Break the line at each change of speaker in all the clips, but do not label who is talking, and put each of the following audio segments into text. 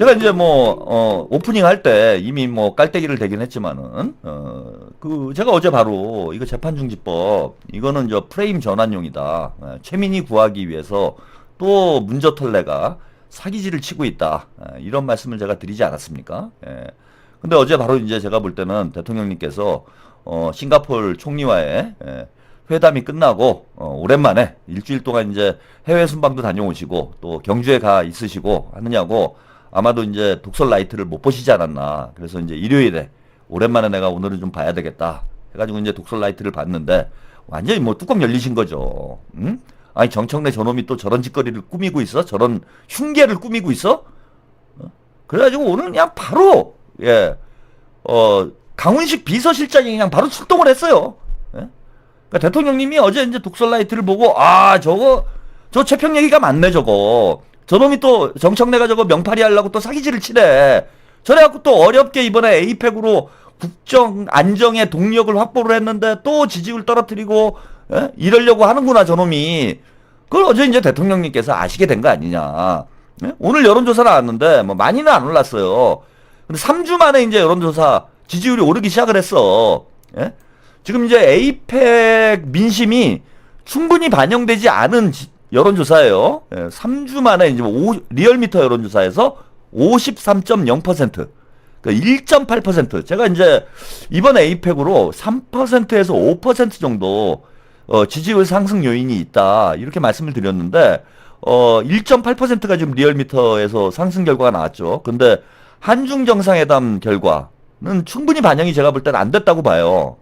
제가 이제 뭐, 오프닝 할 때 이미 뭐 깔때기를 대긴 했지만은, 제가 어제 바로 이거 재판중지법, 이거는 저 프레임 전환용이다. 최민희 구하기 위해서 또 문저털레가 사기질을 치고 있다. 이런 말씀을 제가 드리지 않았습니까? 예. 근데 어제 바로 이제 제가 볼 때는 대통령님께서, 싱가포르 총리와의, 회담이 끝나고, 오랜만에 일주일 동안 이제 해외 순방도 다녀오시고, 또 경주에 가 있으시고 하느냐고, 아마도 이제 독설 라이트를 못 보시지 않았나. 그래서 이제 일요일에 오랜만에 내가 오늘은 좀 봐야 되겠다 해가지고 이제 독설 라이트를 봤는데 완전히 뭐 뚜껑 열리신 거죠. 응? 아니 정청래 저놈이 또 저런 짓거리를 꾸미고 있어? 저런 흉계를 꾸미고 있어? 그래가지고 오늘 그냥 바로 강훈식 비서실장이 그냥 바로 출동을 했어요. 예? 그러니까 대통령님이 어제 이제 독설 라이트를 보고 저 최평 얘기가 맞네 저거. 저놈이 또 정청래가 저거 명파리 하려고 또 사기질을 치네. 저래갖고 또 어렵게 이번에 에이펙으로 국정 안정의 동력을 확보를 했는데 또 지지율 떨어뜨리고 이러려고 하는구나 저놈이. 그걸 어제 이제 대통령님께서 아시게 된 거 아니냐. 오늘 여론조사 나왔는데 뭐 많이는 안 올랐어요. 근데 3주 만에 이제 여론조사 지지율이 오르기 시작을 했어. 지금 이제 에이펙 민심이 충분히 반영되지 않은 여론조사예요. 3주 만에 이제 리얼미터 여론조사에서 53.0%, 그러니까 1.8%. 제가 이제 이번 에이펙으로 3%에서 5% 정도 지지율 상승 요인이 있다 이렇게 말씀을 드렸는데 1.8%가 지금 리얼미터에서 상승 결과가 나왔죠. 근데 한중 정상회담 결과는 충분히 반영이 제가 볼 때는 안 됐다고 봐요.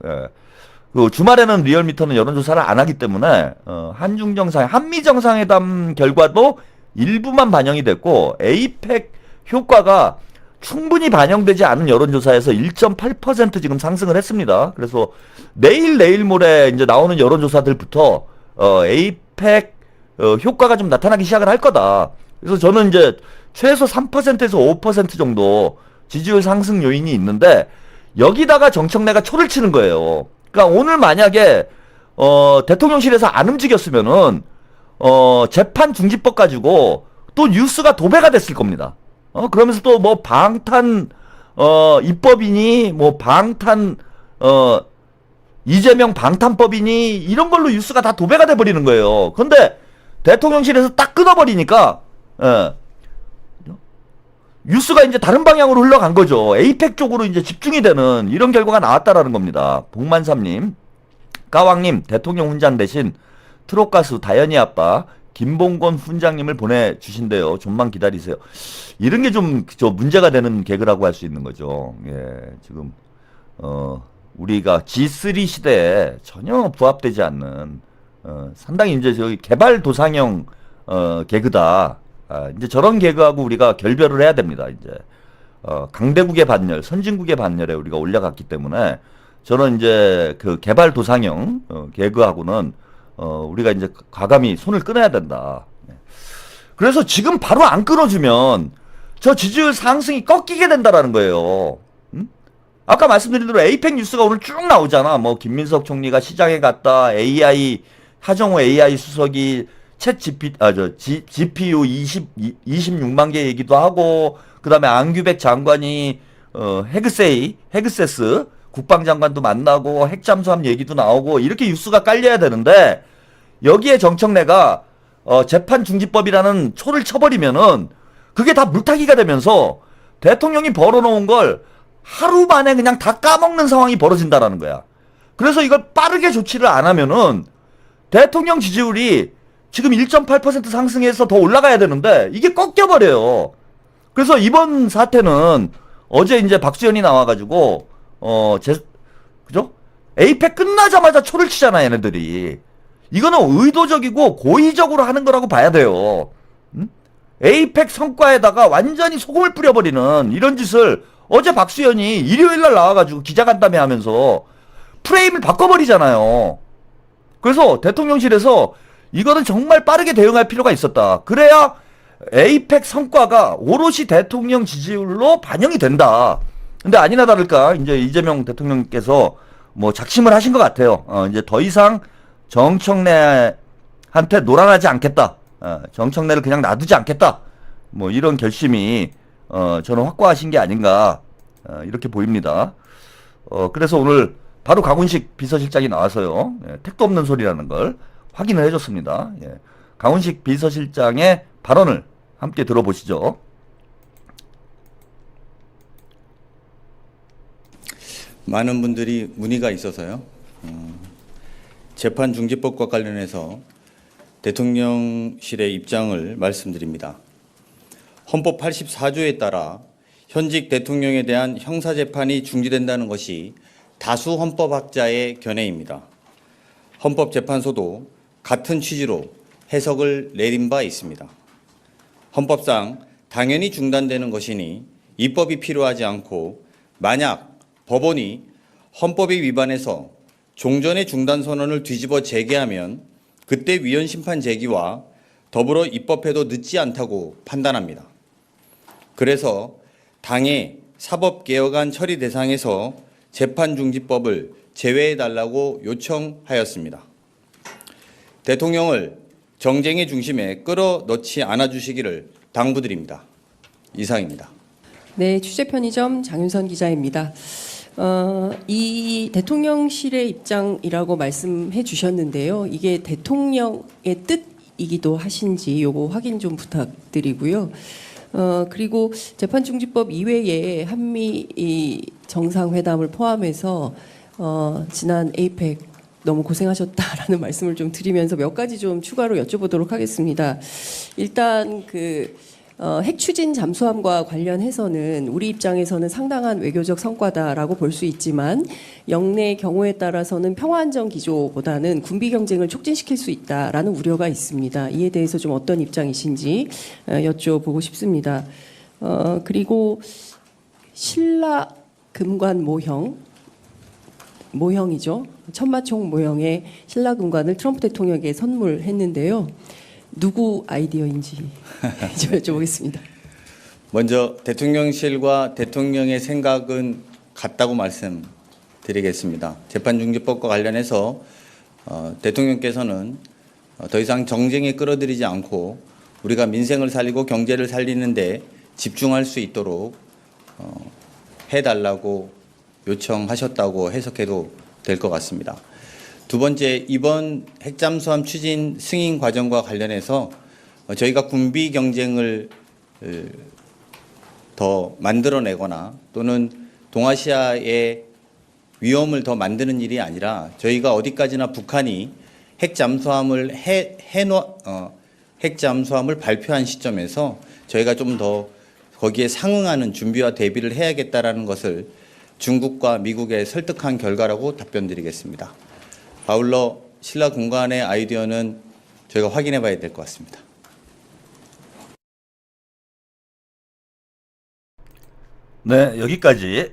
그 주말에는 리얼미터는 여론조사를 안 하기 때문에 한미 정상회담 결과도 일부만 반영이 됐고 에이펙 효과가 충분히 반영되지 않은 여론조사에서 1.8% 지금 상승을 했습니다. 그래서 내일 모레 이제 나오는 여론조사들부터 에이펙 효과가 좀 나타나기 시작을 할 거다. 그래서 저는 이제 최소 3%에서 5% 정도 지지율 상승 요인이 있는데 여기다가 정청래가 초를 치는 거예요. 그러니까 오늘 만약에 대통령실에서 안 움직였으면은 재판 중지법 가지고 또 뉴스가 도배가 됐을 겁니다. 그러면서 또 뭐 방탄 입법이니 뭐 방탄 이재명 방탄법이니 이런 걸로 뉴스가 다 도배가 돼 버리는 거예요. 근데 대통령실에서 딱 끊어버리니까 뉴스가 이제 다른 방향으로 흘러간 거죠. 에이펙 쪽으로 이제 집중이 되는 이런 결과가 나왔다라는 겁니다. 복만삼님, 까왕님, 대통령 훈장 대신 트롯 가수 다현이 아빠 김봉건 훈장님을 보내주신대요. 좀만 기다리세요. 이런 게 좀 문제가 되는 개그라고 할 수 있는 거죠. 지금 우리가 G3 시대에 전혀 부합되지 않는 상당히 이제 저기 개발 도상형 개그다. 이제 저런 개그하고 우리가 결별을 해야 됩니다. 이제 강대국의 반열, 선진국의 반열에 우리가 올라갔기 때문에 저는 이제 그 개발 도상형 개그하고는 우리가 이제 과감히 손을 끊어야 된다. 그래서 지금 바로 안 끊어주면 저 지지율 상승이 꺾이게 된다라는 거예요. 아까 말씀드린 대로 에이펙 뉴스가 오늘 쭉 나오잖아. 뭐 김민석 총리가 시장에 갔다, AI 하정우 AI 수석이 GPU 26만 개 얘기도 하고, 그 다음에 안규백 장관이, 헤그세스 국방장관도 만나고, 핵잠수함 얘기도 나오고, 이렇게 뉴스가 깔려야 되는데, 여기에 정청래가, 재판중지법이라는 초를 쳐버리면은, 그게 다 물타기가 되면서, 대통령이 벌어놓은 걸 하루 만에 그냥 다 까먹는 상황이 벌어진다라는 거야. 그래서 이걸 빠르게 조치를 안 하면은, 대통령 지지율이 지금 1.8% 상승해서 더 올라가야 되는데 이게 꺾여버려요. 그래서 이번 사태는 어제 이제 박수현이 나와가지고 그죠? 에이펙 끝나자마자 초를 치잖아 얘네들이. 이거는 의도적이고 고의적으로 하는 거라고 봐야 돼요. 에이펙 성과에다가 완전히 소금을 뿌려버리는 이런 짓을 어제 박수현이 일요일날 나와가지고 기자간담회 하면서 프레임을 바꿔버리잖아요. 그래서 대통령실에서 이거는 정말 빠르게 대응할 필요가 있었다. 그래야 에이펙 성과가 오롯이 대통령 지지율로 반영이 된다. 근데 아니나 다를까 이제 이재명 대통령께서 뭐 작심을 하신 것 같아요. 이제 더 이상 정청래한테 놀아나지 않겠다. 정청래를 그냥 놔두지 않겠다. 뭐 이런 결심이 저는 확고하신 게 아닌가 이렇게 보입니다. 그래서 오늘 바로 강훈식 비서실장이 나와서요. 택도 없는 소리라는 걸 확인을 해줬습니다. 강훈식 비서실장의 발언을 함께 들어보시죠.
많은 분들이 문의가 있어서요. 재판중지법과 관련해서 대통령실의 입장을 말씀드립니다. 헌법 84조에 따라 현직 대통령에 대한 형사재판이 중지된다는 것이 다수 헌법학자의 견해입니다. 헌법재판소도 같은 취지로 해석을 내린 바 있습니다. 헌법상 당연히 중단되는 것이니 입법이 필요하지 않고 만약 법원이 헌법에 위반해서 종전의 중단 선언을 뒤집어 재개하면 그때 위헌 심판 제기와 더불어 입법해도 늦지 않다고 판단합니다. 그래서 당의 사법개혁안 처리 대상에서 재판중지법을 제외해달라고 요청하였습니다. 대통령을 정쟁의 중심에 끌어넣지 않아주시기를 당부드립니다. 이상입니다.
네, 취재편의점 장윤선 기자입니다. 이 대통령실의 입장이라고 말씀해 주셨는데요. 이게 대통령의 뜻이기도 하신지 요거 확인 좀 부탁드리고요. 그리고 재판중지법 이외에 한미 이 정상회담을 포함해서 지난 에이펙 너무 고생하셨다라는 말씀을 좀 드리면서 몇 가지 좀 추가로 여쭤보도록 하겠습니다. 일단 핵 추진 잠수함과 관련해서는 우리 입장에서는 상당한 외교적 성과다라고 볼 수 있지만 영내 경우에 따라서는 평화안정 기조보다는 군비 경쟁을 촉진시킬 수 있다라는 우려가 있습니다. 이에 대해서 좀 어떤 입장이신지 여쭤보고 싶습니다. 그리고 신라 금관 모형이죠. 천마총 모형의 신라 금관을 트럼프 대통령에게 선물했는데요. 누구 아이디어인지 좀 여쭤보겠습니다.
먼저 대통령실과 대통령의 생각은 같다고 말씀드리겠습니다. 재판중지법과 관련해서 대통령께서는 더 이상 정쟁에 끌어들이지 않고 우리가 민생을 살리고 경제를 살리는데 집중할 수 있도록 해달라고 요청하셨다고 해석해도 될 것 같습니다. 두 번째, 이번 핵잠수함 추진 승인 과정과 관련해서 저희가 군비 경쟁을 더 만들어내거나 또는 동아시아의 위험을 더 만드는 일이 아니라 저희가 어디까지나 북한이 핵잠수함을 핵잠수함을 발표한 시점에서 저희가 좀 더 거기에 상응하는 준비와 대비를 해야겠다라는 것을 중국과 미국에 설득한 결과라고 답변드리겠습니다. 아울러 신라 금관의 아이디어는 저희가 확인해 봐야 될 것 같습니다.
네, 여기까지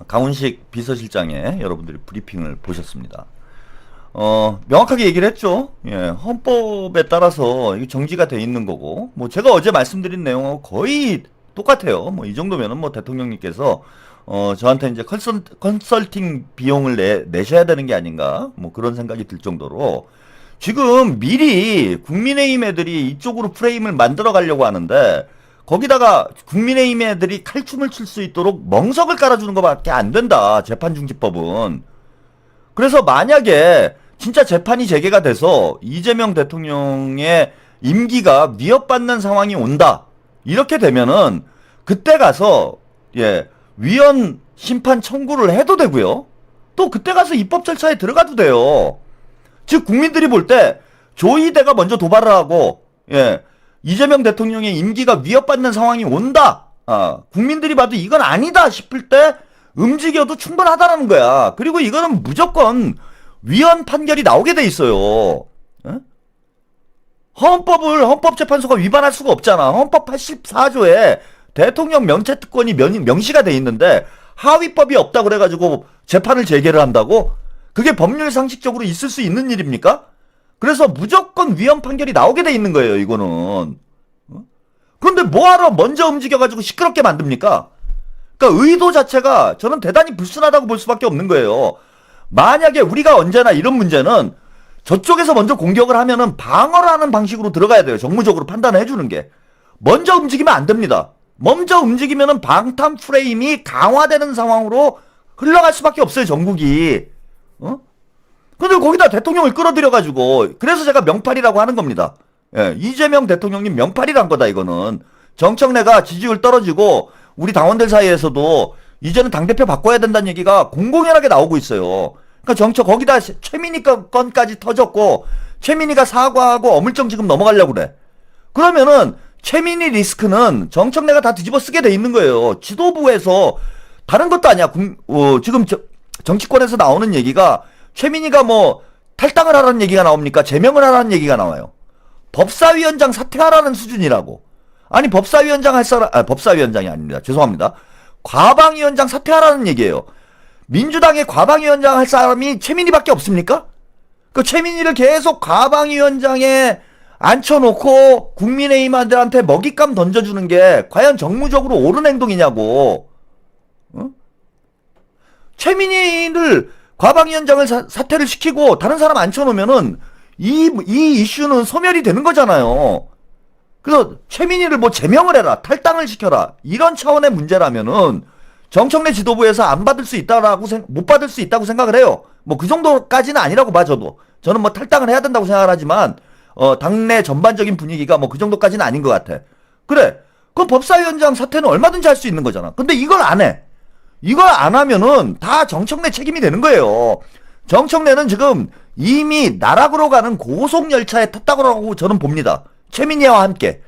강훈식 비서실장의 여러분들이 브리핑을 보셨습니다. 명확하게 얘기를 했죠. 헌법에 따라서 이게 정지가 돼 있는 거고, 뭐 제가 어제 말씀드린 내용하고 거의 똑같아요. 뭐 이 정도면은 뭐 대통령님께서 저한테 이제 컨설팅 비용을 내셔야 되는 게 아닌가, 뭐 그런 생각이 들 정도로 지금 미리 국민의힘 애들이 이쪽으로 프레임을 만들어 가려고 하는데 거기다가 국민의힘 애들이 칼춤을 출 수 있도록 멍석을 깔아주는 것밖에 안 된다, 재판중지법은. 그래서 만약에 진짜 재판이 재개가 돼서 이재명 대통령의 임기가 위협받는 상황이 온다, 이렇게 되면은 그때 가서 위헌 심판 청구를 해도 되고요. 또 그때 가서 입법 절차에 들어가도 돼요. 즉 국민들이 볼 때 조희대가 먼저 도발을 하고 이재명 대통령의 임기가 위협받는 상황이 온다, 국민들이 봐도 이건 아니다 싶을 때 움직여도 충분하다는 거야. 그리고 이거는 무조건 위헌 판결이 나오게 돼 있어요. 헌법을 헌법재판소가 위반할 수가 없잖아. 헌법 84조에 대통령 명체특권이 명시가 돼 있는데 하위법이 없다 그래가지고 재판을 재개를 한다고? 그게 법률 상식적으로 있을 수 있는 일입니까? 그래서 무조건 위헌 판결이 나오게 돼 있는 거예요, 이거는. 그런데 뭐하러 먼저 움직여가지고 시끄럽게 만듭니까? 그러니까 의도 자체가 저는 대단히 불순하다고 볼 수밖에 없는 거예요. 만약에 우리가 언제나 이런 문제는 저쪽에서 먼저 공격을 하면은 방어를 하는 방식으로 들어가야 돼요. 정무적으로 판단해 주는 게. 먼저 움직이면 안 됩니다. 먼저 움직이면은 방탄 프레임이 강화되는 상황으로 흘러갈 수밖에 없어요, 전국이. 근데 거기다 대통령을 끌어들여가지고, 그래서 제가 명팔이라고 하는 겁니다. 예, 이재명 대통령님 명팔이란 거다, 이거는. 정청래가 지지율 떨어지고, 우리 당원들 사이에서도 이제는 당대표 바꿔야 된다는 얘기가 공공연하게 나오고 있어요. 그러니까 거기다 최민희 건까지 터졌고, 최민희가 사과하고 어물쩡 지금 넘어가려고 그래. 그러면은, 최민희 리스크는 정청래가 다 뒤집어 쓰게 돼 있는 거예요. 지도부에서, 다른 것도 아니야. 지금 정치권에서 나오는 얘기가, 최민희가 뭐 탈당을 하라는 얘기가 나옵니까? 제명을 하라는 얘기가 나와요. 법사위원장 사퇴하라는 수준이라고. 아니 법사위원장 할 사람, 법사위원장이 아닙니다. 죄송합니다. 과방위원장 사퇴하라는 얘기예요. 민주당의 과방위원장 할 사람이 최민희밖에 없습니까? 그 최민희를 계속 과방위원장에 앉혀놓고 국민의힘한테 먹잇감 던져주는 게 과연 정무적으로 옳은 행동이냐고. 최민희를 과방위원장을 사퇴를 시키고 다른 사람 앉혀놓으면은 이 이슈는 소멸이 되는 거잖아요. 그래서 최민희를 뭐 제명을 해라, 탈당을 시켜라, 이런 차원의 문제라면은 정청래 지도부에서 안 받을 수 있다라고 못 받을 수 있다고 생각을 해요. 뭐 그 정도까지는 아니라고 봐. 저는 뭐 탈당을 해야 된다고 생각을 하지만 당내 전반적인 분위기가 뭐 그 정도까지는 아닌 것 같아. 그래, 그 법사위원장 사퇴는 얼마든지 할 수 있는 거잖아. 근데 이걸 안 해. 이걸 안 하면은 다 정청래 책임이 되는 거예요. 정청래는 지금 이미 나락으로 가는 고속열차에 탔다고 저는 봅니다. 최민희와 함께.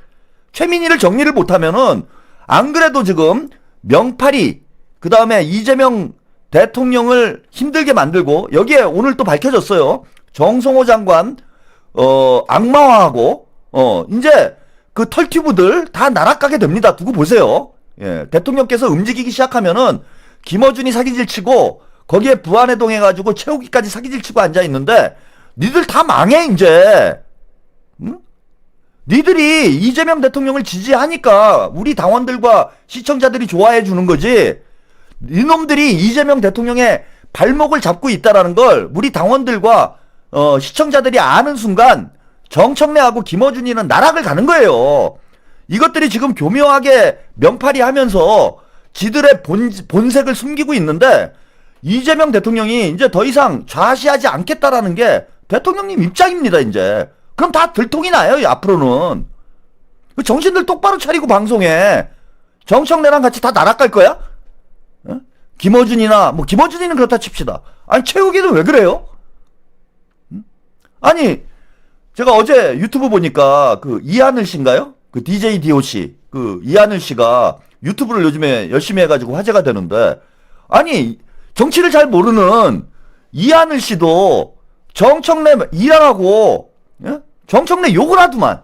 최민희를 정리를 못하면은 안 그래도 지금 명팔이, 그 다음에 이재명 대통령을 힘들게 만들고, 여기에 오늘 또 밝혀졌어요. 정성호 장관 악마화하고 이제 그 털튜브들 다 나락가게 됩니다. 두고 보세요. 예, 대통령께서 움직이기 시작하면은 김어준이 사기질 치고 거기에 부안해동 해가지고 채우기까지 사기질 치고 앉아있는데 니들 다 망해 이제. 응? 니들이 이재명 대통령을 지지하니까 우리 당원들과 시청자들이 좋아해 주는 거지. 이놈들이 이재명 대통령의 발목을 잡고 있다라는 걸 우리 당원들과 시청자들이 아는 순간 정청래하고 김어준이는 나락을 가는 거예요. 이것들이 지금 교묘하게 명팔이 하면서 지들의 본색을 숨기고 있는데, 이재명 대통령이 이제 더 이상 좌시하지 않겠다라는 게 대통령님 입장입니다, 이제. 그럼 다 들통이 나요, 앞으로는. 정신들 똑바로 차리고 방송해. 정청래랑 같이 다 나락갈 거야? 김어준이나, 김어준이는 그렇다 칩시다. 아니, 최욱이는 왜 그래요? 아니, 제가 어제 유튜브 보니까 그 이하늘 씨인가요? 그 DJ DOC. 그 이하늘 씨가 유튜브를 요즘에 열심히 해가지고 화제가 되는데, 아니 정치를 잘 모르는 이하늘 씨도 정청래 일하라고, 예? 정청래 욕을 하더만.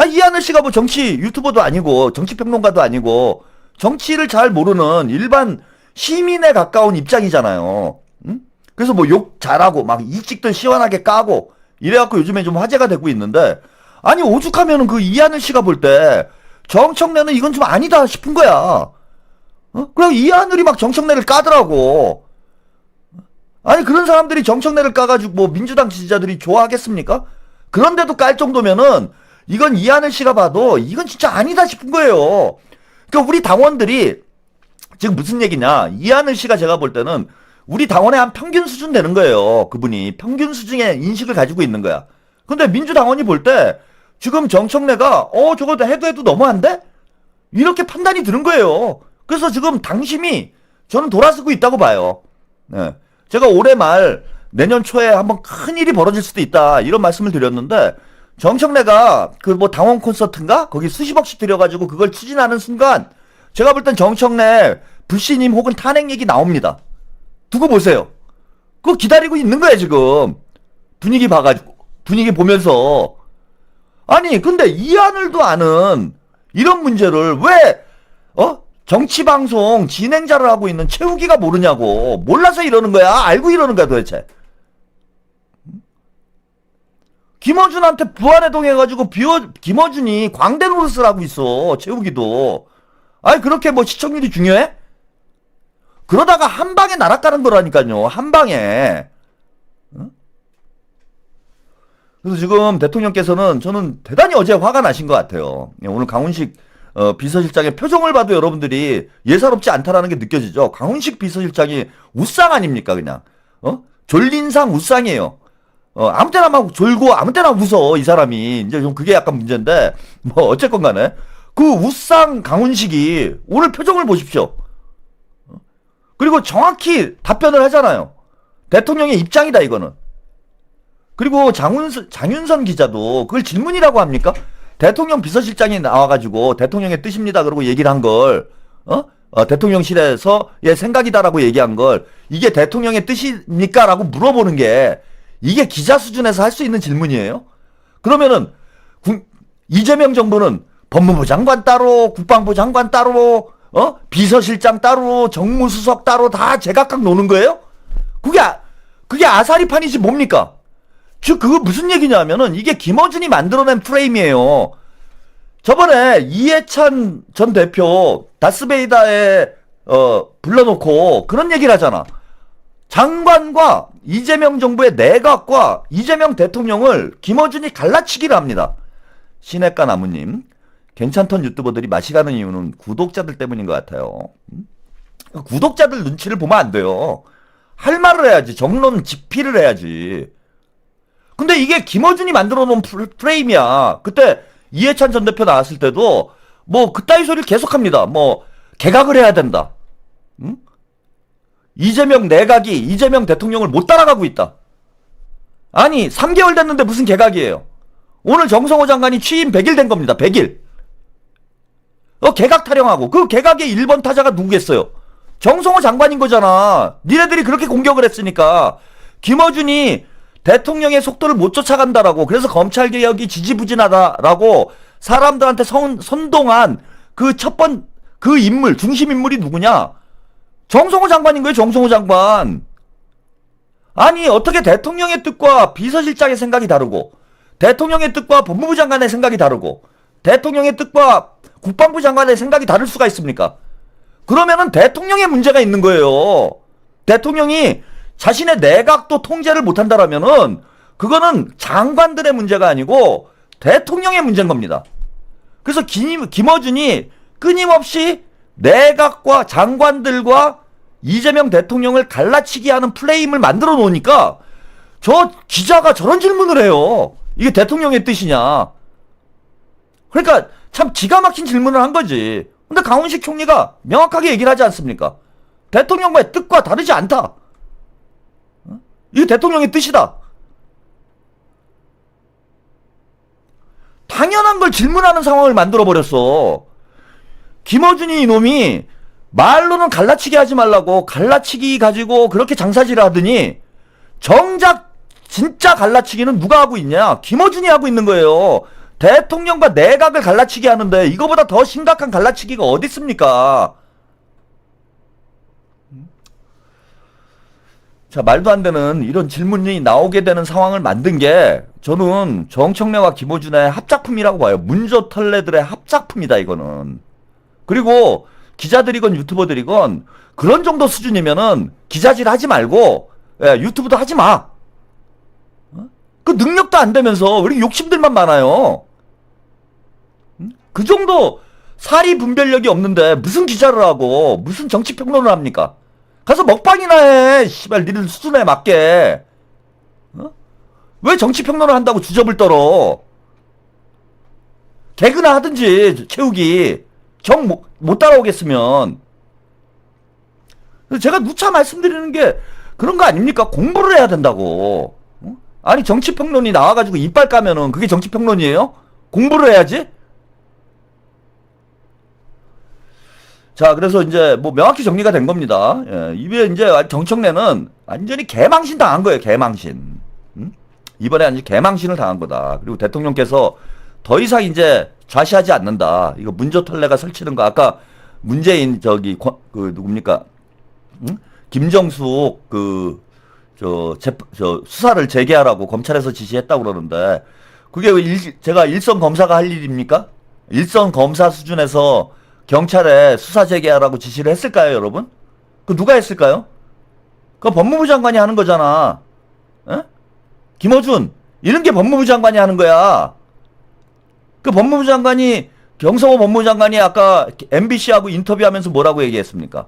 이하늘 씨가 뭐 정치 유튜버도 아니고 정치평론가도 아니고 정치를 잘 모르는 일반 시민에 가까운 입장이잖아요. 응? 그래서 뭐 욕 잘하고 막 이찍들 시원하게 까고 이래갖고 요즘에 좀 화제가 되고 있는데, 아니 오죽하면은 그 이하늘 씨가 볼 때 정청래는 이건 좀 아니다 싶은 거야. 그럼 이하늘이 막 정청래를 까더라고. 아니 그런 사람들이 정청래를 까가지고 뭐 민주당 지지자들이 좋아하겠습니까? 그런데도 깔 정도면은 이건 이하늘 씨가 봐도 이건 진짜 아니다 싶은 거예요. 그러니까 우리 당원들이 지금 무슨 얘기냐, 이하늘 씨가 제가 볼 때는 우리 당원의 한 평균 수준 되는 거예요. 그분이 평균 수준의 인식을 가지고 있는 거야. 근데 민주당원이 볼 때 지금 정청래가 저거 해도 너무한데? 이렇게 판단이 드는 거예요. 그래서 지금 당심이 저는 돌아서고 있다고 봐요. 네. 제가 올해 말 내년 초에 한번 큰 일이 벌어질 수도 있다 이런 말씀을 드렸는데, 정청래가 그 뭐 당원 콘서트인가 거기 수십억씩 들여가지고 그걸 추진하는 순간 제가 볼 땐 정청래 불신임 혹은 탄핵 얘기 나옵니다. 두고 보세요. 그거 기다리고 있는 거야 지금. 분위기 봐가지고, 분위기 보면서. 아니 근데 이하늘도 아는 이런 문제를 왜 정치방송 진행자를 하고 있는 최욱이가 모르냐고. 몰라서 이러는 거야, 알고 이러는 거야 도대체. 김어준한테 부안해동 해가지고 김어준이 광대 노릇을 하고 있어, 최욱이도. 아니 그렇게 뭐 시청률이 중요해? 그러다가 한 방에 날아가는 거라니까요, 한 방에. 그래서 지금 대통령께서는 저는 대단히 어제 화가 나신 것 같아요. 오늘 강훈식 비서실장의 표정을 봐도 여러분들이 예사롭지 않다라는 게 느껴지죠. 강훈식 비서실장이 우상 아닙니까 그냥. 졸린상 우상이에요. 아무 때나 막 졸고 아무 때나 웃어 이 사람이. 이제 좀 그게 약간 문제인데 뭐 어쨌건 간에 그 우상 강훈식이 오늘 표정을 보십시오. 그리고 정확히 답변을 하잖아요. 대통령의 입장이다 이거는. 그리고 장윤선 기자도 그걸 질문이라고 합니까? 대통령 비서실장이 나와가지고 대통령의 뜻입니다 그러고 얘기를 한 걸 대통령실에서의 생각이다라고 얘기한 걸 이게 대통령의 뜻입니까? 라고 물어보는 게 이게 기자 수준에서 할 수 있는 질문이에요? 그러면은 이재명 정부는 법무부 장관 따로 국방부 장관 따로 비서실장 따로 정무수석 따로 다 제각각 노는 거예요? 그게 아사리판이지 뭡니까? 그거 무슨 얘기냐면은 이게 김어준이 만들어낸 프레임이에요. 저번에 이해찬 전 대표 다스베이다에 불러놓고 그런 얘기를 하잖아. 장관과 이재명 정부의 내각과 이재명 대통령을 김어준이 갈라치기를 합니다. 시내가 나무님, 괜찮던 유튜버들이 맛이 가는 이유는 구독자들 때문인 것 같아요. 구독자들 눈치를 보면 안 돼요. 할 말을 해야지. 정론 집필을 해야지. 근데 이게 김어준이 만들어 놓은 프레임이야. 그때 이해찬 전 대표 나왔을 때도 뭐 그따위 소리를 계속합니다. 뭐 개각을 해야 된다. 응? 이재명 내각이 이재명 대통령을 못 따라가고 있다. 아니 3개월 됐는데 무슨 개각이에요. 오늘 정성호 장관이 취임 100일 된 겁니다. 100일. 개각 타령하고 그 개각의 1번 타자가 누구겠어요? 정성호 장관인 거잖아. 니네들이 그렇게 공격을 했으니까. 김어준이 대통령의 속도를 못 쫓아간다라고 그래서 검찰개혁이 지지부진하다라고 사람들한테 선동한 그 그 인물 중심 인물이 누구냐? 정성호 장관인 거예요. 정성호 장관. 아니 어떻게 대통령의 뜻과 비서실장의 생각이 다르고 대통령의 뜻과 법무부 장관의 생각이 다르고 대통령의 뜻과 국방부 장관의 생각이 다를 수가 있습니까? 그러면은 대통령의 문제가 있는 거예요. 대통령이 자신의 내각도 통제를 못한다라면은 그거는 장관들의 문제가 아니고 대통령의 문제인 겁니다. 그래서 김어준이 끊임없이 내각과 장관들과 이재명 대통령을 갈라치기 하는 프레임을 만들어 놓으니까 저 기자가 저런 질문을 해요. 이게 대통령의 뜻이냐. 그러니까 참 기가 막힌 질문을 한 거지. 근데 강훈식 총리가 명확하게 얘기를 하지 않습니까? 대통령과의 뜻과 다르지 않다. 이게 대통령의 뜻이다. 당연한 걸 질문하는 상황을 만들어버렸어. 김어준이 이놈이 말로는 갈라치기 하지 말라고 갈라치기 가지고 그렇게 장사질을 하더니 정작 진짜 갈라치기는 누가 하고 있냐? 김어준이 하고 있는 거예요. 대통령과 내각을 갈라치기 하는데 이거보다 더 심각한 갈라치기가 어디 있습니까? 자, 말도 안 되는 이런 질문이 나오게 되는 상황을 만든 게 저는 정청래와 김어준의 합작품이라고 봐요. 문조털레들의 합작품이다 이거는. 그리고 기자들이건 유튜버들이건 그런 정도 수준이면은 기자질 하지 말고 유튜브도 하지 마. 그 능력도 안 되면서 왜 이렇게 욕심들만 많아요. 그 정도 사리 분별력이 없는데 무슨 기자를 하고 무슨 정치 평론을 합니까? 가서 먹방이나 해. 씨발 니들 수준에 맞게. 왜 정치 평론을 한다고 주접을 떨어? 개그나 하든지 채우기. 정 못 따라오겠으면. 제가 누차 말씀드리는 게 그런 거 아닙니까? 공부를 해야 된다고. 아니 정치 평론이 나와가지고 이빨 까면은 그게 정치 평론이에요? 공부를 해야지. 자, 그래서 이제 뭐 명확히 정리가 된 겁니다. 예, 이게 이제 정청래는 완전히 개망신 당한 거예요. 개망신. 이번에 완전 개망신을 당한 거다. 그리고 대통령께서 더 이상 이제 좌시하지 않는다. 이거 문조털레가 설치는 거 아까 문재인 그 누굽니까? 김정숙 수사를 재개하라고 검찰에서 지시했다고 그러는데 그게 제가 일선 검사가 할 일입니까? 일선 검사 수준에서 경찰에 수사 재개하라고 지시를 했을까요, 여러분? 그 누가 했을까요? 그거 법무부 장관이 하는 거잖아. 에? 김어준, 이런 게 법무부 장관이 하는 거야. 그 법무부 장관이 경성호 법무장관이 아까 MBC하고 인터뷰하면서 뭐라고 얘기했습니까?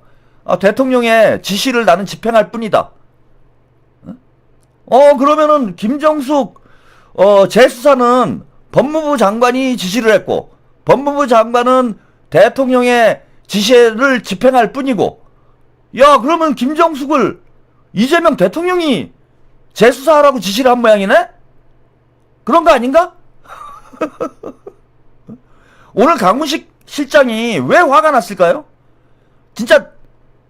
대통령의 지시를 나는 집행할 뿐이다. 그러면은 김정숙 재수사는 법무부 장관이 지시를 했고 법무부 장관은 대통령의 지시를 집행할 뿐이고, 야, 그러면 김정숙을 이재명 대통령이 재수사하라고 지시를 한 모양이네? 그런 거 아닌가? 오늘 강훈식 실장이 왜 화가 났을까요? 진짜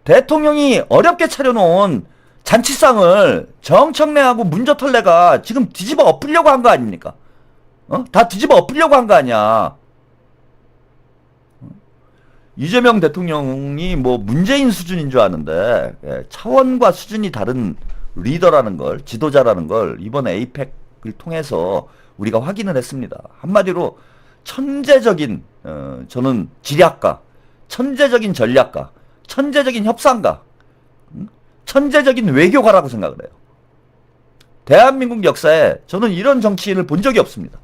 대통령이 어렵게 차려놓은 잔치상을 정청래하고 문저털래가 지금 뒤집어 엎으려고 한 거 아닙니까? 다 뒤집어 엎으려고 한 거 아니야. 이재명 대통령이 뭐 문재인 수준인 줄 아는데 차원과 수준이 다른 리더라는 걸, 지도자라는 걸 이번 에이펙을 통해서 우리가 확인을 했습니다. 한마디로 천재적인 저는 지략가, 천재적인 전략가, 천재적인 협상가, 천재적인 외교가라고 생각을 해요. 대한민국 역사에 저는 이런 정치인을 본 적이 없습니다.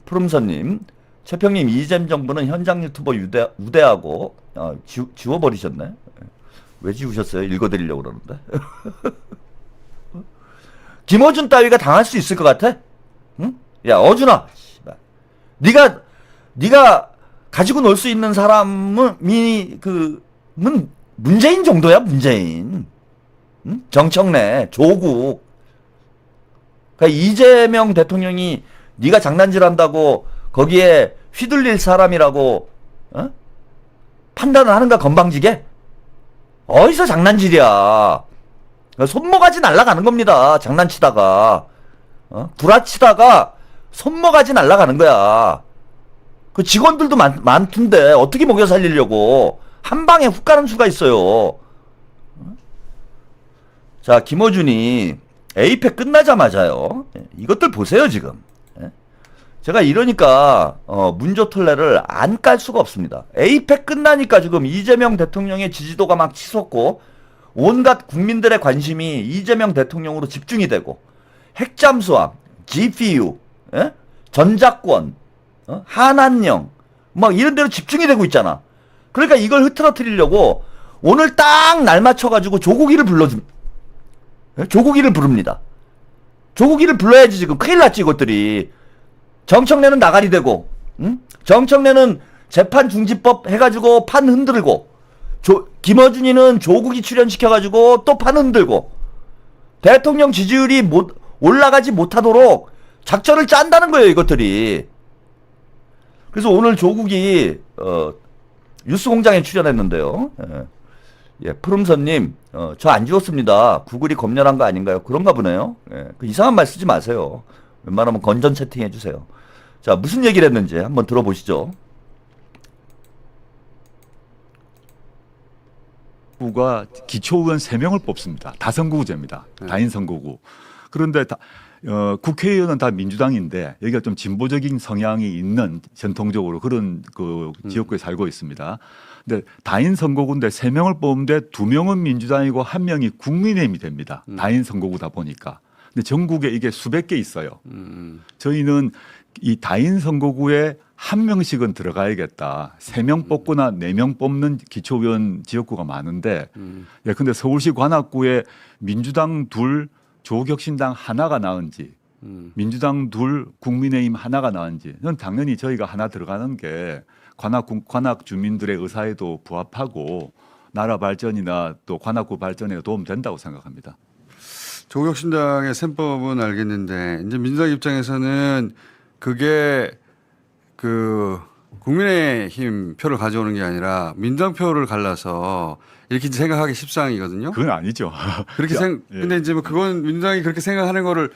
푸름선님, 최평님, 이재명 정부는 현장 유튜버 우대하고 지워버리셨네. 왜 지우셨어요? 읽어드리려고 그러는데. 김어준 따위가 당할 수 있을 것 같아? 응? 야, 어준아, 네가 가지고 놀 수 있는 사람이 문재인 정도야, 문재인. 응? 정청래, 조국. 그러니까 이재명 대통령이 네가 장난질한다고 거기에 휘둘릴 사람이라고 판단을 하는가, 건방지게? 어디서 장난질이야. 손모가지 날아가는 겁니다. 장난치다가. 구라치다가 손모가지 날아가는 거야. 그 직원들도 많던데 어떻게 먹여 살리려고. 한 방에 훅 가는 수가 있어요. 자, 김어준이 에이펙 끝나자마자요. 이것들 보세요, 지금. 제가 이러니까 문조털레를 안 깔 수가 없습니다. 에이펙 끝나니까 지금 이재명 대통령의 지지도가 막 치솟고 온갖 국민들의 관심이 이재명 대통령으로 집중이 되고 핵잠수함, GPU, 전작권, 한한령 막 이런 데로 집중이 되고 있잖아. 그러니까 이걸 흐트러뜨리려고 오늘 딱 날 맞춰가지고 조국이를 조국이를 부릅니다. 조국이를 불러야지. 지금 큰일 났지 이것들이. 정청래는 나가리 되고, 정청래는 재판중지법 해가지고 판 흔들고, 김어준이는 조국이 출연시켜가지고 또 판 흔들고, 대통령 지지율이 올라가지 못하도록 작전을 짠다는 거예요, 이것들이. 그래서 오늘 조국이 뉴스공장에 출연했는데요. 푸름선님, 저 안 지웠습니다. 구글이 검열한 거 아닌가요? 그런가 보네요. 그 이상한 말 쓰지 마세요. 웬만하면 건전 채팅 해주세요. 자, 무슨 얘기를 했는지 한번 들어보시죠.
구가 기초의원 3명을 뽑습니다. 다선거구제입니다. 다인선거구. 그런데 국회의원은 다 민주당인데 여기가 좀 진보적인 성향이 있는 전통적으로 그런 그 지역구에 살고 있습니다. 근데 다인선거구인데 3명을 뽑는데 2명은 민주당이고 1명이 국민의힘이 됩니다. 다인선거구다 보니까. 근데 전국에 이게 수백 개 있어요. 저희는 이 다인선거구에 1명씩은 들어가야겠다. 3명 뽑거나 4명 뽑는 기초의원 지역구가 많은데, 근데 서울시 관악구에 민주당 2, 조국혁신당 하나가 나은지, 민주당 2, 국민의힘 하나가 나은지, 는 당연히 저희가 하나 들어가는 게 관악 주민들의 의사에도 부합하고 나라 발전이나 또 관악구 발전에 도움된다고 생각합니다.
조국혁신당의 셈법은 알겠는데 이제 민주당 입장에서는 그게 그 국민의힘 표를 가져오는 게 아니라 민주당 표를 갈라서 이렇게 생각하기 십상이거든요.
그건 아니죠.
그렇게 근데 이제 뭐 그건 민주당이 그렇게 생각하는 거를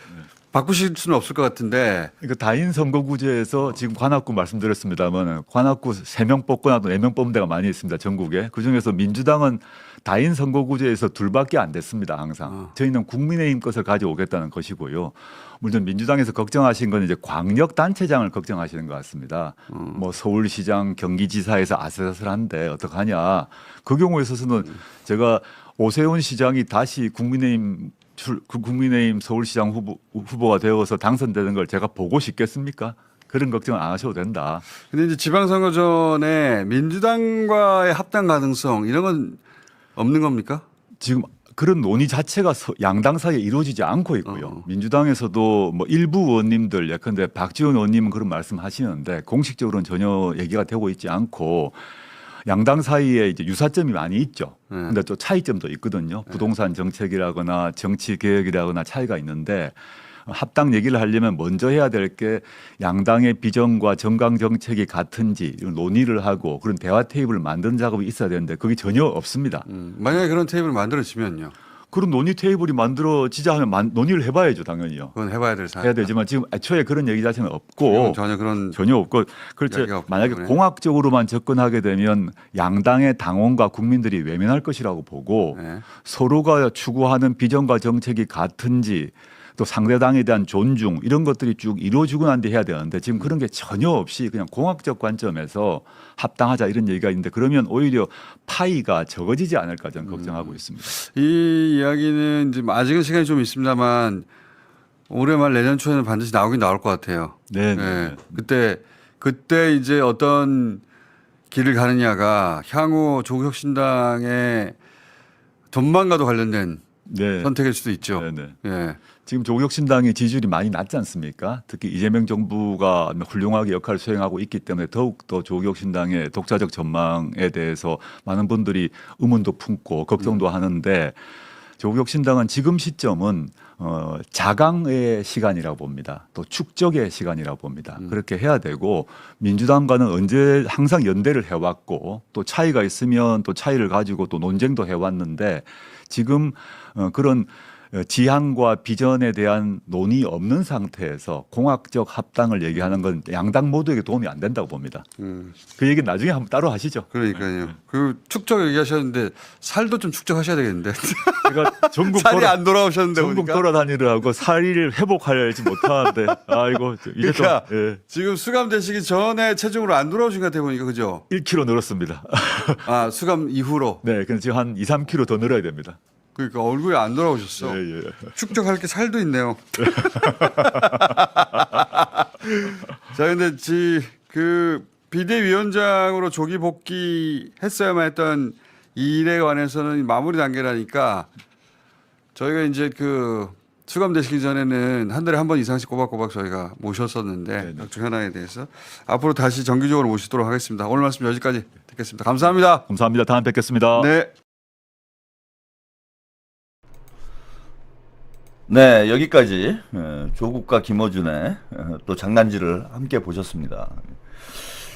바꾸실 수는 없을 것 같은데.
그러니까 다인 선거구제에서 지금 관악구 말씀드렸습니다만 관악구 3명 뽑거나 4명 뽑는 데가 많이 있습니다. 전국에. 그중에서 민주당은 다인 선거구제에서 2밖에 안 됐습니다. 항상. 저희는 국민의힘 것을 가져오겠다는 것이고요. 물론 민주당에서 걱정하신 건 이제 광역단체장을 걱정하시는 것 같습니다. 뭐 서울시장, 경기지사에서 아슬아슬한데 어떡하냐. 그 경우에 있어서는 제가 오세훈 시장이 다시 국민의힘 서울시장 후보가 되어서 당선되는 걸 제가 보고 싶겠습니까? 그런 걱정 안 하셔도 된다.
근데 이제 지방선거 전에 민주당과의 합당 가능성 이런 건 없는 겁니까?
지금 그런 논의 자체가 양당 사이에 이루어지지 않고 있고요. 민주당에서도 뭐 일부 의원님들 예컨대 박지원 의원님은 그런 말씀하시는데 공식적으로는 전혀 얘기가 되고 있지 않고 양당 사이에 이제 유사점이 많이 있죠. 근데 또 차이점도 있거든요. 부동산 정책이라거나 정치 개혁이라거나 차이가 있는데 합당 얘기를 하려면 먼저 해야 될 게 양당의 비전과 정강 정책이 같은지 이런 논의를 하고 그런 대화 테이블을 만드는 작업이 있어야 되는데 그게 전혀 없습니다.
만약에 그런 테이블을 만들어지면요.
그런 논의 테이블이 만들어지자 하면 논의를 해봐야죠, 당연히요.
그건 해봐야 될 사안.
해야 되지만 지금 애초에 그런 얘기 자체는 없고
지금 전혀 그런
전혀 없고 그렇죠.
이야기가 없기
만약에
때문에.
공학적으로만 접근하게 되면 양당의 당원과 국민들이 외면할 것이라고 보고
네.
서로가 추구하는 비전과 정책이 같은지 또 상대당에 대한 존중 이런 것들이 쭉 이루어지고 난 뒤에 해야 되는데 지금 그런 게 전혀 없이 그냥 공학적 관점에서 합당하자 이런 얘기가 있는데 그러면 오히려 파이가 적어지지 않을까 저는 걱정하고 있습니다.
이 이야기는 이제 아직은 시간이 좀 있습니다만 올해 말 내년 초에는 반드시 나오긴 나올 것 같아요.
네.
네. 그때 이제 어떤 길을 가느냐가 향후 조국혁신당의 전망과도 관련된
네.
선택일 수도 있죠.
네, 네.
예.
지금 조국혁신당의 지지율이 많이 낮지 않습니까? 특히 이재명 정부가 훌륭하게 역할을 수행하고 있기 때문에 더욱 더 조국혁신당의 독자적 전망에 대해서 많은 분들이 의문도 품고 걱정도 하는데 조국혁신당은 지금 시점은 자강의 시간이라고 봅니다. 또 축적의 시간이라고 봅니다. 그렇게 해야 되고 민주당과는 언제 항상 연대를 해왔고 또 차이가 있으면 또 차이를 가지고 또 논쟁도 해왔는데 지금 그런 지향과 비전에 대한 논의 없는 상태에서 공학적 합당을 얘기하는 건 양당 모두에게 도움이 안 된다고 봅니다. 그 얘기는 나중에 한번 따로 하시죠.
그러니까요. 그 축적 얘기하셨는데 살도 좀 축적하셔야 되겠는데.
제가 전국
살이 안 돌아오셨는데
전국
보니까.
돌아다니느라고 살을 회복하지 못하는데 아이고 이제
그러니까
좀 예,
지금 수감되시기 전에 체중으로 안 돌아오신 것 같아 보니까 그죠?
1kg 늘었습니다.
아 수감 이후로.
네, 그래서 지금 한 2, 3kg 더 늘어야 됩니다.
그러니까 얼굴이 안 돌아오셨어.
예, 예.
축적할 게 살도 있네요. 자, 근데 그 비대위원장으로 조기 복귀했어야만 했던 이 일에 관해서는 마무리 단계라니까 저희가 이제 그 수감되시기 전에는 한 달에 한 번 이상씩 꼬박꼬박 저희가 모셨었는데 각종 현황에 대해서 앞으로 다시 정기적으로 모시도록 하겠습니다. 오늘 말씀 여기까지 듣겠습니다. 감사합니다.
감사합니다. 다음 뵙겠습니다.
네.
네, 여기까지 조국과 김어준의 또 장난질을 함께 보셨습니다.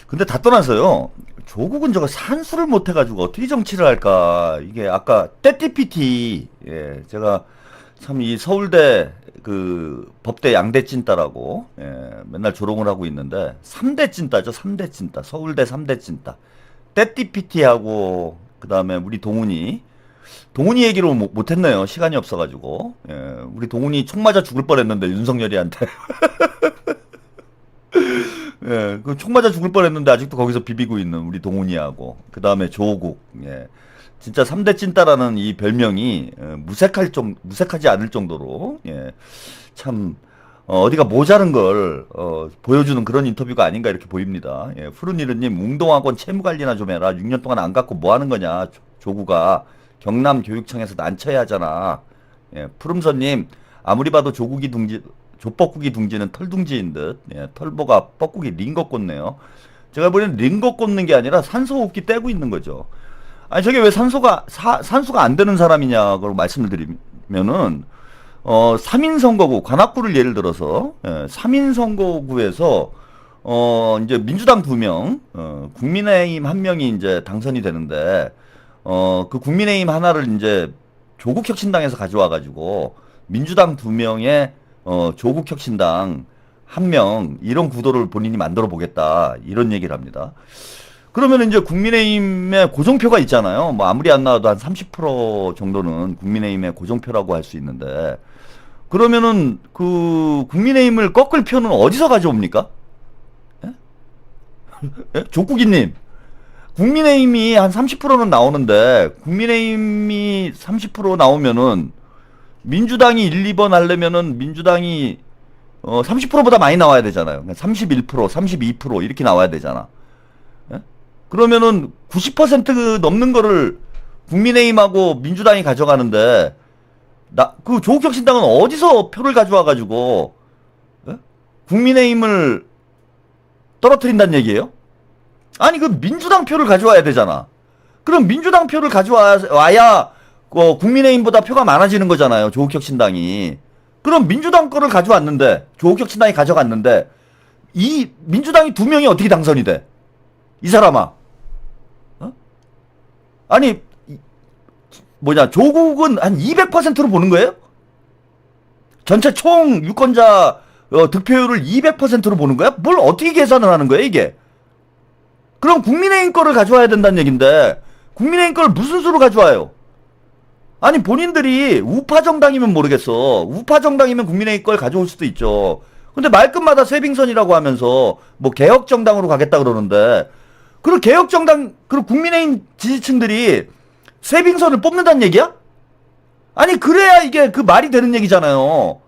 근데 다 떠나서요. 조국은 저거 산수를 못 해가지고 어떻게 정치를 할까? 이게 아까 떼띠피티 제가 참 이 서울대 그 법대 양대 찐따라고 맨날 조롱을 하고 있는데 3대 찐따죠. 3대 찐따. 서울대 3대 찐따. 떼띠피티하고 그다음에 우리 동훈이 얘기로 못했네요. 시간이 없어가지고. 우리 동훈이 총 맞아 죽을 뻔했는데 윤석열이한테. 그 총 맞아 죽을 뻔했는데 아직도 거기서 비비고 있는 우리 동훈이하고 그 다음에 조국. 진짜 3대 찐따라는 이 별명이 무색하지 않을 정도로 참 어디가 모자른 걸 보여주는 그런 인터뷰가 아닌가 이렇게 보입니다. 푸른이르님 웅동학원 채무관리나 좀 해라. 6년 동안 안 갖고 뭐 하는 거냐. 조국아. 경남 교육청에서 난처해 하잖아. 푸름선님 아무리 봐도 조뻐꾸기 둥지는 털둥지인 듯. 털보가 뻐꾸기 링거 꽂네요. 제가 보기엔 링거 꽂는 게 아니라 산소호흡기 떼고 있는 거죠. 아니 저게 왜 산소가 안 되는 사람이냐고 말씀을 드리면은 3인 선거구 관악구를 예를 들어서 3인 선거구에서 이제 민주당 2명, 국민의힘 1명이 이제 당선이 되는데 그 국민의힘 하나를 이제 조국혁신당에서 가져와가지고 민주당 2명에 조국혁신당 1명 이런 구도를 본인이 만들어 보겠다 이런 얘기를 합니다. 그러면 이제 국민의힘의 고정표가 있잖아요. 뭐 아무리 안 나와도 한 30% 정도는 국민의힘의 고정표라고 할 수 있는데 그러면은 그 국민의힘을 꺾을 표는 어디서 가져옵니까? 조국이님. 국민의힘이 한 30%는 나오는데 국민의힘이 30% 나오면은 민주당이 1, 2번 하려면은 민주당이 30%보다 많이 나와야 되잖아요. 31%, 32% 이렇게 나와야 되잖아. 예? 그러면은 90% 넘는 거를 국민의힘하고 민주당이 가져가는데 그 조국혁신당은 어디서 표를 가져와 가지고 국민의힘을 떨어뜨린다는 얘기예요? 아니 그 민주당 표를 가져와야 되잖아. 그럼 민주당 표를 가져와야 국민의힘보다 표가 많아지는 거잖아요. 조국혁신당이. 그럼 민주당 거를 가져왔는데 조국혁신당이 가져갔는데 이 민주당이 2명이 어떻게 당선이 돼? 이 사람아. 아니 조국은 한 200%로 보는 거예요? 전체 총 유권자 득표율을 200%로 보는 거야? 뭘 어떻게 계산을 하는 거야 이게? 그럼 국민의힘 거를 가져와야 된다는 얘긴데 국민의힘 거를 무슨 수로 가져와요? 아니 본인들이 우파 정당이면 모르겠어. 우파 정당이면 국민의힘 걸 가져올 수도 있죠. 근데 말끝마다 쇄빙선이라고 하면서 뭐 개혁 정당으로 가겠다 그러는데 그럼 개혁 정당 그리고 국민의힘 지지층들이 쇄빙선을 뽑는다는 얘기야? 아니 그래야 이게 그 말이 되는 얘기잖아요.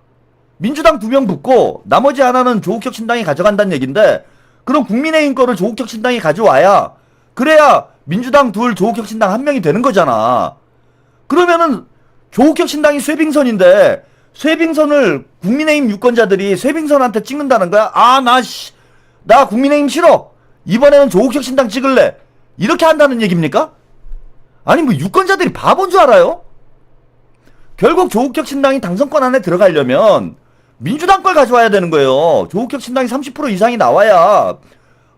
민주당 2명 붙고 나머지 하나는 조국혁신당이 가져간다는 얘긴데 그럼 국민의힘 거를 조국혁신당이 가져와야 그래야 민주당 2, 조국혁신당 1명이 되는 거잖아. 그러면은 조국혁신당이 쇄빙선인데 쇄빙선을 국민의힘 유권자들이 쇄빙선한테 찍는다는 거야? 나 국민의힘 싫어. 이번에는 조국혁신당 찍을래. 이렇게 한다는 얘기입니까? 아니 뭐 유권자들이 바본 줄 알아요? 결국 조국혁신당이 당선권 안에 들어가려면 민주당 걸 가져와야 되는 거예요. 조국혁신당이 30% 이상이 나와야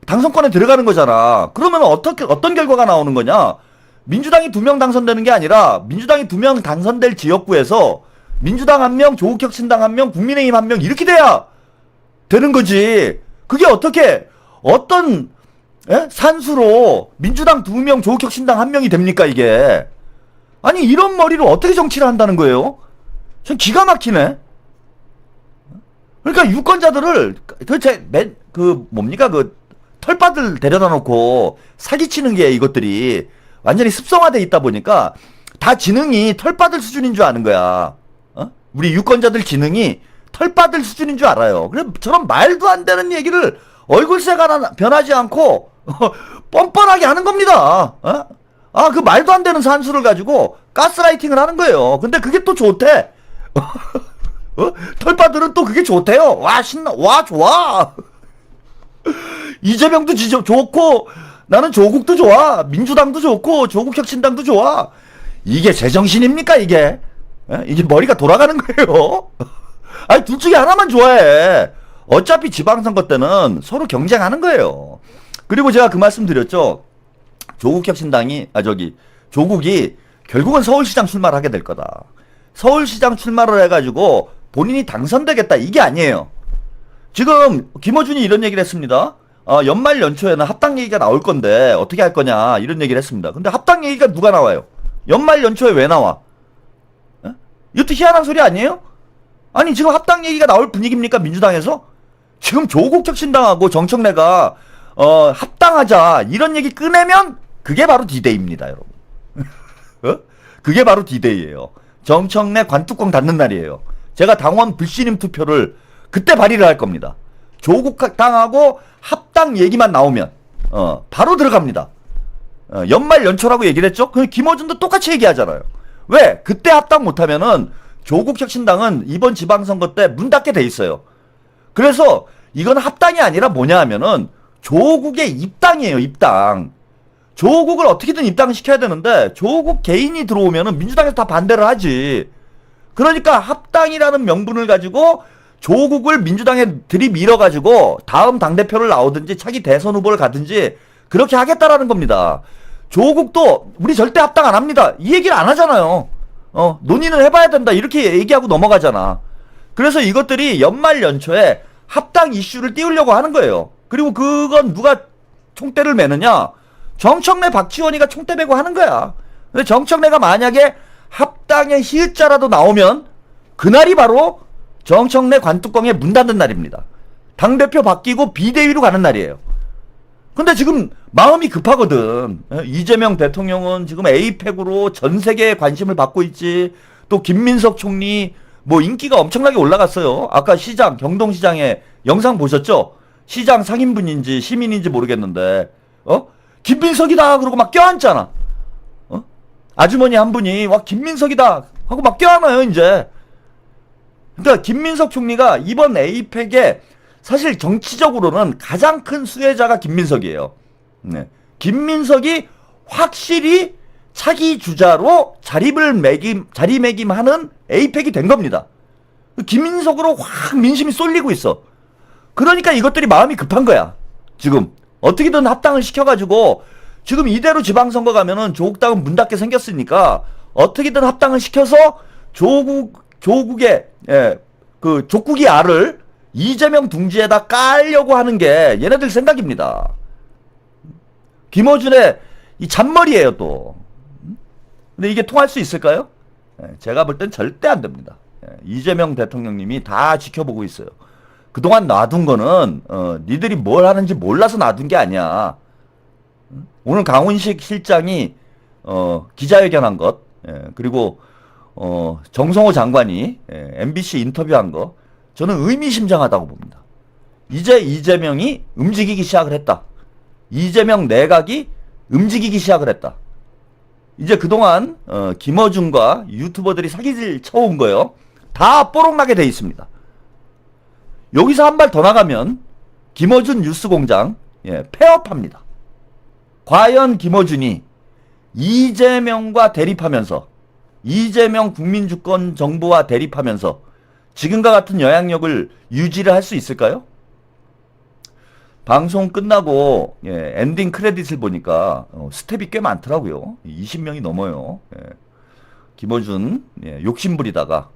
당선권에 들어가는 거잖아. 그러면 어떤 결과가 나오는 거냐? 민주당이 2명 당선되는 게 아니라 민주당이 2명 당선될 지역구에서 민주당 1명, 조국혁신당 1명, 국민의힘 1명 이렇게 돼야 되는 거지. 그게 어떤 산수로 민주당 2명, 조국혁신당 1명이 됩니까 이게? 아니 이런 머리로 어떻게 정치를 한다는 거예요? 전 기가 막히네. 그러니까 유권자들을 도대체 털빠들 데려다 놓고 사기치는 게 이것들이 완전히 습성화돼 있다 보니까 다 지능이 털빠들 수준인 줄 아는 거야. 우리 유권자들 지능이 털빠들 수준인 줄 알아요. 그래 저런 말도 안 되는 얘기를 얼굴색가 변하지 않고 뻔뻔하게 하는 겁니다. 그 말도 안 되는 산수를 가지고 가스라이팅을 하는 거예요. 근데 그게 또 좋대. 털빠들은 또 그게 좋대요. 와 신나. 와 좋아. 이재명도 좋고 나는 조국도 좋아. 민주당도 좋고 조국혁신당도 좋아. 이게 제정신입니까 이게? 이게 머리가 돌아가는 거예요. 아니 둘 중에 하나만 좋아해. 어차피 지방선거 때는 서로 경쟁하는 거예요. 그리고 제가 그 말씀 드렸죠. 조국이 결국은 서울시장 출마를 하게 될 거다. 서울시장 출마를 해가지고 본인이 당선되겠다 이게 아니에요. 지금 김어준이 이런 얘기를 했습니다. 연말 연초에는 합당 얘기가 나올 건데 어떻게 할 거냐 이런 얘기를 했습니다. 근데 합당 얘기가 누가 나와요? 연말 연초에 왜 나와? 이것도 희한한 소리 아니에요? 아니 지금 합당 얘기가 나올 분위기입니까 민주당에서? 지금 조국혁신당하고 정청래가 합당하자 이런 얘기 꺼내면 그게 바로 디데이입니다 여러분. 그게 바로 디데이예요. 정청래 관뚜껑 닫는 날이에요. 제가 당원 불신임 투표를 그때 발의를 할 겁니다. 조국당하고 합당 얘기만 나오면 바로 들어갑니다. 연말 연초라고 얘기를 했죠. 그 김어준도 똑같이 얘기하잖아요. 왜? 그때 합당 못하면은 조국혁신당은 이번 지방선거 때 문 닫게 돼 있어요. 그래서 이건 합당이 아니라 뭐냐 하면은 조국의 입당이에요. 입당. 조국을 어떻게든 입당시켜야 되는데 조국 개인이 들어오면은 민주당에서 다 반대를 하지. 그러니까 합당이라는 명분을 가지고 조국을 민주당에 들이밀어가지고 다음 당대표를 나오든지 차기 대선 후보를 가든지 그렇게 하겠다라는 겁니다. 조국도 우리 절대 합당 안 합니다. 이 얘기를 안 하잖아요. 논의는 해봐야 된다. 이렇게 얘기하고 넘어가잖아. 그래서 이것들이 연말 연초에 합당 이슈를 띄우려고 하는 거예요. 그리고 그건 누가 총대를 매느냐? 정청래 박지원이가 총대 매고 하는 거야. 근데 정청래가 만약에 합당의 히읗자라도 나오면 그날이 바로 정청래 관뚜껑에 문 닫는 날입니다. 당대표 바뀌고 비대위로 가는 날이에요. 근데 지금 마음이 급하거든. 이재명 대통령은 지금 에이펙으로 전 세계에 관심을 받고 있지. 또 김민석 총리 뭐 인기가 엄청나게 올라갔어요. 아까 시장, 경동시장에 영상 보셨죠? 시장 상인분인지 시민인지 모르겠는데, 김민석이다! 그러고 막 껴안잖아. 아주머니 한 분이, 와, 김민석이다! 하고 막 껴안아요, 이제. 그러니까 김민석 총리가 이번 에이펙에 사실 정치적으로는 가장 큰 수혜자가 김민석이에요. 네. 김민석이 확실히 차기 주자로 자리매김하는 에이펙이 된 겁니다. 김민석으로 확 민심이 쏠리고 있어. 그러니까 이것들이 마음이 급한 거야. 지금 어떻게든 합당을 시켜가지고 지금 이대로 지방선거 가면은 조국당은 문 닫게 생겼으니까 어떻게든 합당을 시켜서 조국의 그 족국이 알을 이재명 둥지에다 깔려고 하는 게 얘네들 생각입니다. 김어준의 이 잔머리예요 또. 근데 이게 통할 수 있을까요? 제가 볼 땐 절대 안 됩니다. 이재명 대통령님이 다 지켜보고 있어요. 그동안 놔둔 거는 니들이 뭘 하는지 몰라서 놔둔 게 아니야. 오늘 강훈식 실장이 기자회견한 것, 그리고 정성호 장관이 MBC 인터뷰한 거, 저는 의미심장하다고 봅니다. 이제 이재명이 움직이기 시작을 했다. 이재명 내각이 움직이기 시작을 했다. 이제 그동안 김어준과 유튜버들이 사기질 쳐온 거요. 다 뽀록나게 돼 있습니다. 여기서 한 발 더 나가면 김어준 뉴스공장 폐업합니다. 과연 김어준이 이재명과 대립하면서 이재명 국민주권 정부와 대립하면서 지금과 같은 영향력을 유지를 할 수 있을까요? 방송 끝나고 엔딩 크레딧을 보니까 스텝이 꽤 많더라고요. 20명이 넘어요. 김어준 욕심부리다가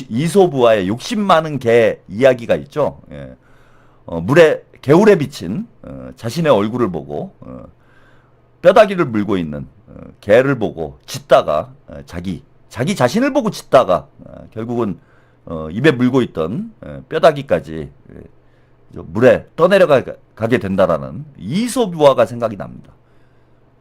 이소부와의 욕심 많은 개 이야기가 있죠. 개울에 비친 자신의 얼굴을 보고 뼈다귀를 물고 있는 개를 보고 짖다가 자기 자신을 보고 짖다가 결국은 입에 물고 있던 뼈다귀까지 물에 떠내려가게 된다라는 이소부화가 생각이 납니다.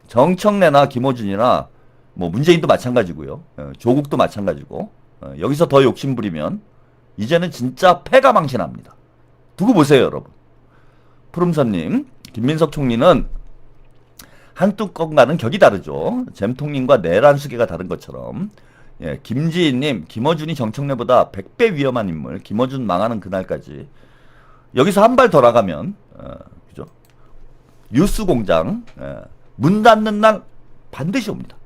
정청래나 김어준이나 뭐 문재인도 마찬가지고요. 조국도 마찬가지고 여기서 더 욕심부리면 이제는 진짜 패가 망신합니다. 두고 보세요, 여러분. 푸름선님, 김민석 총리는 한뚜껑과는 격이 다르죠. 잼통님과 내란수계가 다른 것처럼. 김지인님, 김어준이 정청래보다 100배 위험한 인물. 김어준 망하는 그날까지. 여기서 한 발 더 나가면, 그죠? 뉴스공장 문 닫는 날 반드시 옵니다.